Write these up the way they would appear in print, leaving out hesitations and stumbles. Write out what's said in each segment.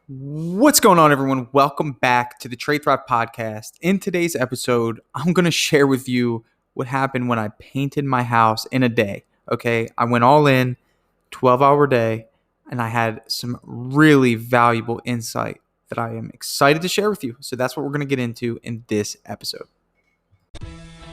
What's going on, everyone? Welcome back to the Trade Thrive podcast. In today's episode, I'm going to share with you what happened when I painted my house in a day. Okay, I went all in, 12-hour day, and I had some really valuable insight that I am excited to share with you. So that's what we're going to get into in this episode.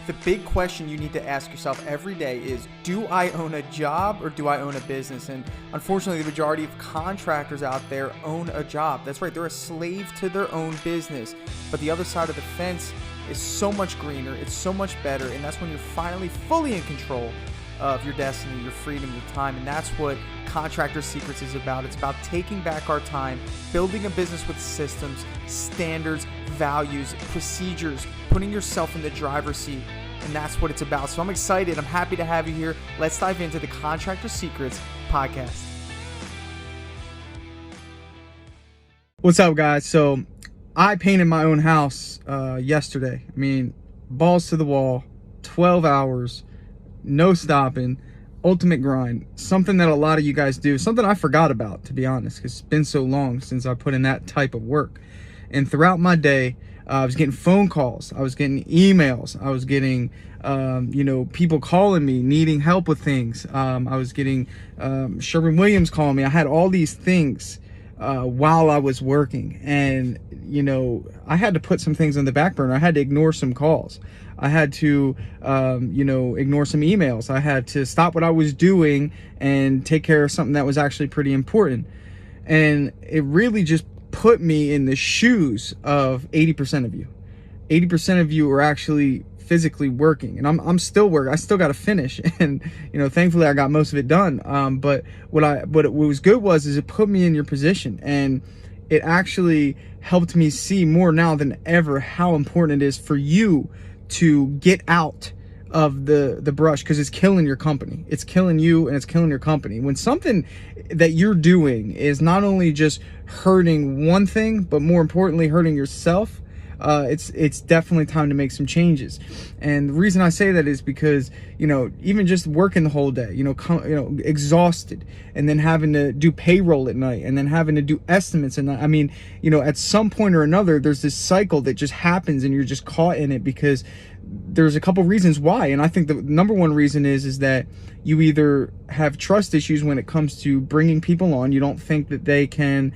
The big question you need to ask yourself every day is, do I own a job or do I own a business? And unfortunately, the majority of contractors out there own a job. That's right, they're a slave to their own business. But the other side of the fence is so much greener, it's so much better, and that's when you're finally fully in control of your destiny, your freedom, your time. And that's what Contractor Secrets is about. It's about taking back our time, building a business with systems, standards, values, procedures, putting yourself in the driver's seat. And that's what it's about. So I'm excited. I'm happy to have you here. Let's dive into the Contractor Secrets podcast. What's up, guys? So I painted my own house yesterday. I mean, balls to the wall, 12 hours, no stopping, ultimate grind. Something that a lot of you guys do, something I forgot about, to be honest, because it's been so long since I put in that type of work. And throughout my day, I was getting phone calls, I was getting emails, I was getting, people calling me, needing help with things. I was getting Sherwin-Williams calling me. I had all these things while I was working. And, I had to put some things on the back burner. I had to ignore some calls. I had to, ignore some emails. I had to stop what I was doing and take care of something that was actually pretty important. And it really just put me in the shoes of 80% of you. 80% of you are actually physically working, and I'm still working. I still got to finish, and thankfully I got most of it done. But what was good was it put me in your position, and it actually helped me see more now than ever how important it is for you to get out of the brush, because it's killing your company. It's killing you and it's killing your company. When something that you're doing is not only just hurting one thing, but more importantly hurting yourself, it's definitely time to make some changes. And the reason I say that is because even just working the whole day, exhausted, and then having to do payroll at night, and then having to do estimates at night. I mean, at some point or another, there's this cycle that just happens, and you're just caught in it because there's a couple reasons why. And I think the number one reason is that you either have trust issues when it comes to bringing people on. You don't think that they can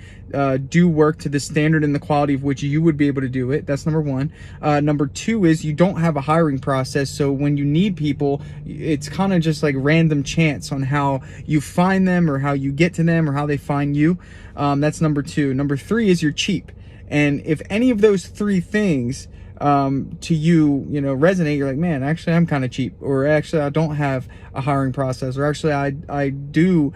do work to the standard and the quality of which you would be able to do it. That's number one. Number two is you don't have a hiring process. So when you need people, it's kind of just like random chance on how you find them, or how you get to them, or how they find you. That's number two. Number three is you're cheap. And if any of those three things to you, resonate, you're like, man, actually I'm kind of cheap, or actually I don't have a hiring process, or actually I do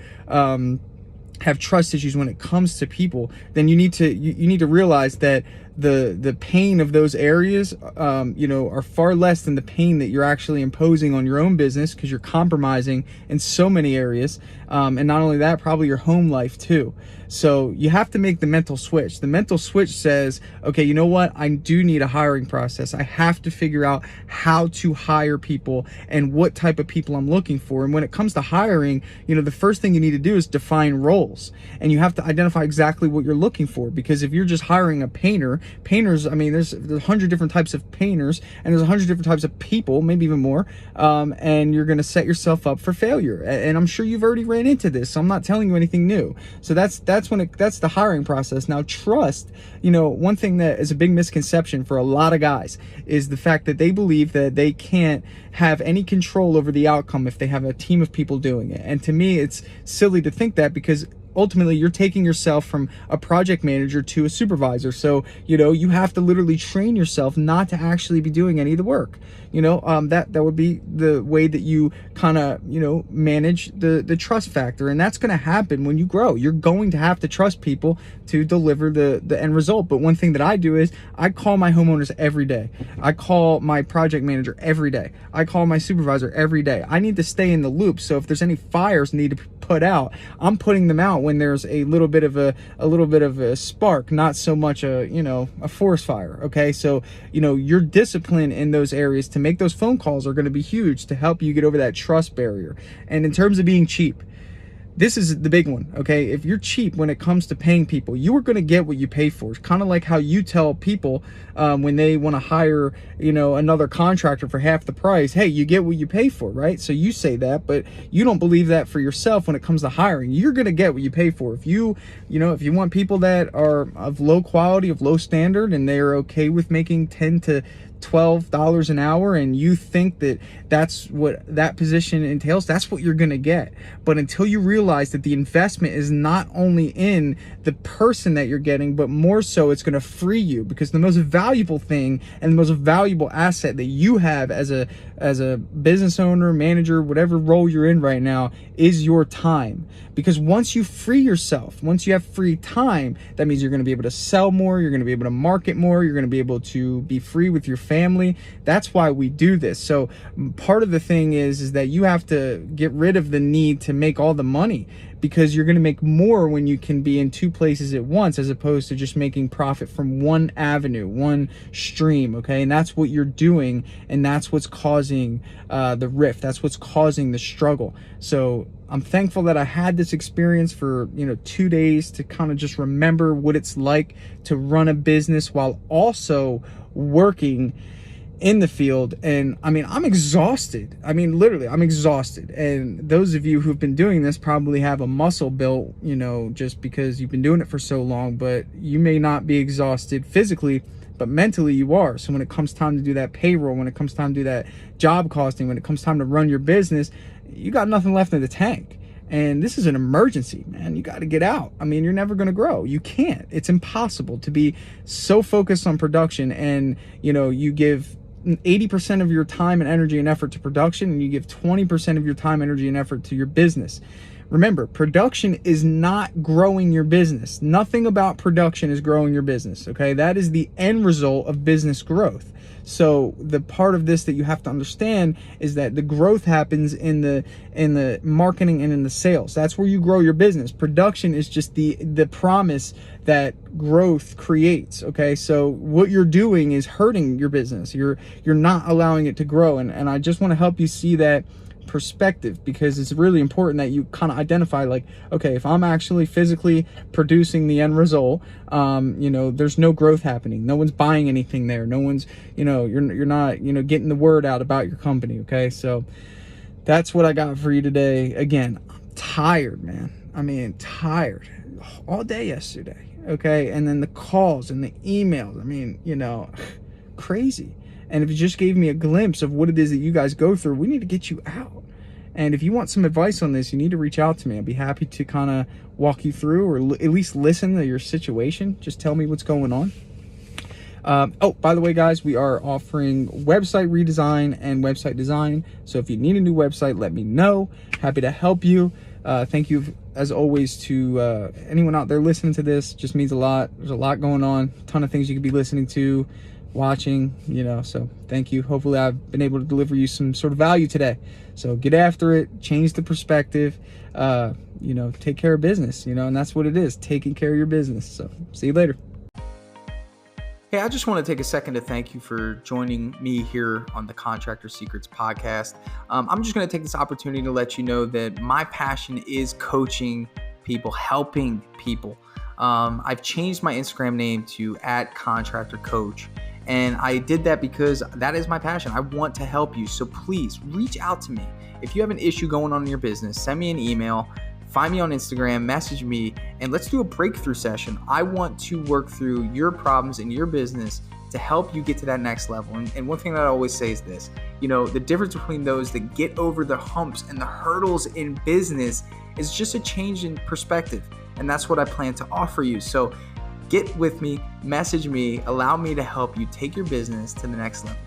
have trust issues when it comes to people, then you need to realize that the pain of those areas are far less than the pain that you're actually imposing on your own business, because you're compromising in so many areas, and not only that, probably your home life too. So you have to make the mental switch. The mental switch says, okay, you know what? I do need a hiring process. I have to figure out how to hire people and what type of people I'm looking for. And when it comes to hiring, the first thing you need to do is define roles. And you have to identify exactly what you're looking for, because if you're just hiring a painters, I mean, there's 100 different types of painters, and there's 100 different types of people, maybe even more, and you're going to set yourself up for failure. And I'm sure you've already ran into this, so I'm not telling you anything new. So that's the hiring process. Now, trust, one thing that is a big misconception for a lot of guys is the fact that they believe that they can't have any control over the outcome if they have a team of people doing it. And to me, it's silly to think that, because ultimately you're taking yourself from a project manager to a supervisor. So, you have to literally train yourself not to actually be doing any of the work. That would be the way that you kind of, manage the trust factor. And that's going to happen when you grow. You're going to have to trust people to deliver the end result. But one thing that I do is I call my homeowners every day. I call my project manager every day. I call my supervisor every day. I need to stay in the loop. So if there's any fires need to be put out, I'm putting them out when there's a little bit of a spark, not so much a forest fire. Okay. So, your discipline in those areas to make those phone calls are going to be huge to help you get over that trust barrier. And in terms of being cheap, this is the big one, okay? If you're cheap when it comes to paying people, you are going to get what you pay for. It's kind of like how you tell people when they want to hire, another contractor for half the price, hey, you get what you pay for, right? So you say that, but you don't believe that for yourself when it comes to hiring. You're going to get what you pay for. If you want people that are of low quality, of low standard, and they're okay with making $10 to $12 an hour, and you think that that's what that position entails, that's what you're going to get. But until you realize that the investment is not only in the person that you're getting, but more so it's going to free you, because the most valuable thing and the most valuable asset that you have as a business owner, manager, whatever role you're in right now, is your time. Because once you free yourself, once you have free time, that means you're going to be able to sell more, you're going to be able to market more, you're going to be able to be free with your family. That's why we do this. So part of the thing is that you have to get rid of the need to make all the money, because you're going to make more when you can be in two places at once, as opposed to just making profit from one avenue, one stream. Okay. And that's what you're doing. And that's what's causing the rift. That's what's causing the struggle. So I'm thankful that I had this experience for 2 days to kind of just remember what it's like to run a business while also working in the field. And I mean, I'm exhausted. I mean, literally, I'm exhausted. And those of you who've been doing this probably have a muscle built, just because you've been doing it for so long, but you may not be exhausted physically, but mentally you are. So when it comes time to do that payroll, when it comes time to do that job costing, when it comes time to run your business, you got nothing left in the tank. And this is an emergency, man. You got to get out. I mean, you're never going to grow. You can't. It's impossible to be so focused on production, and you give 80% of your time and energy and effort to production, and you give 20% of your time, energy, and effort to your business. Remember, production is not growing your business. Nothing about production is growing your business, okay? That is the end result of business growth. So the part of this that you have to understand is that the growth happens in the marketing and in the sales. That's where you grow your business. Production is just the promise that growth creates, okay? So what you're doing is hurting your business. You're not allowing it to grow. And I just want to help you see that perspective, because it's really important that you kind of identify, like, okay, if I'm actually physically producing the end result, there's no growth happening. No one's buying anything there. No one's, you're not, getting the word out about your company. Okay. So that's what I got for you today. Again, I'm tired, man. I mean, tired all day yesterday. Okay. And then the calls and the emails, I mean, crazy. And if you just gave me a glimpse of what it is that you guys go through, we need to get you out. And if you want some advice on this, you need to reach out to me. I'd be happy to kind of walk you through, or at least listen to your situation. Just tell me what's going on. By the way, guys, we are offering website redesign and website design. So if you need a new website, let me know. Happy to help you. Thank you, as always, to anyone out there listening to this. Just means a lot. There's a lot going on. A ton of things you could be listening to, watching, so thank you. Hopefully I've been able to deliver you some sort of value today. So get after it, change the perspective, take care of business, and that's what it is, taking care of your business. So see you later. Hey, I just want to take a second to thank you for joining me here on the Contractor Secrets podcast. I'm just going to take this opportunity to let you know that my passion is coaching people, helping people. I've changed my Instagram name to @contractorcoach. And I did that because that is my passion. I want to help you. So please reach out to me. If you have an issue going on in your business, send me an email, find me on Instagram, message me, and let's do a breakthrough session. I want to work through your problems in your business to help you get to that next level. And one thing that I always say is this, the difference between those that get over the humps and the hurdles in business is just a change in perspective. And that's what I plan to offer you. So get with me, message me, allow me to help you take your business to the next level.